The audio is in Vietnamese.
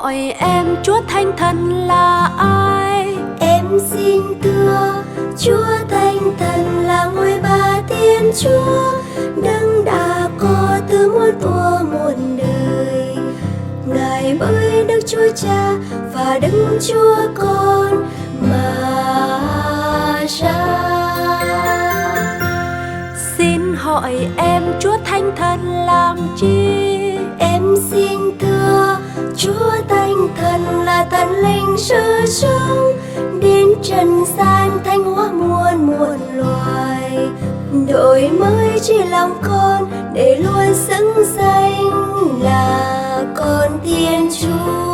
hỏi em Chúa Thánh Thần là ai? Em xin thưa Chúa Thánh Thần là ngôi Ba Thiên Chúa, đấng đã có từ muôn thuở muôn đời. Ngài với Đức Chúa Cha và Đức Chúa Con mà ra. Xin hỏi em Chúa Thánh Thần làm chi? Em xin thưa Chúa Thánh Thần là Thần linh sự sống, đến trần gian thanh hóa muôn muôn loài, đổi mới chỉ lòng con để luôn xứng danh là con Thiên Chúa.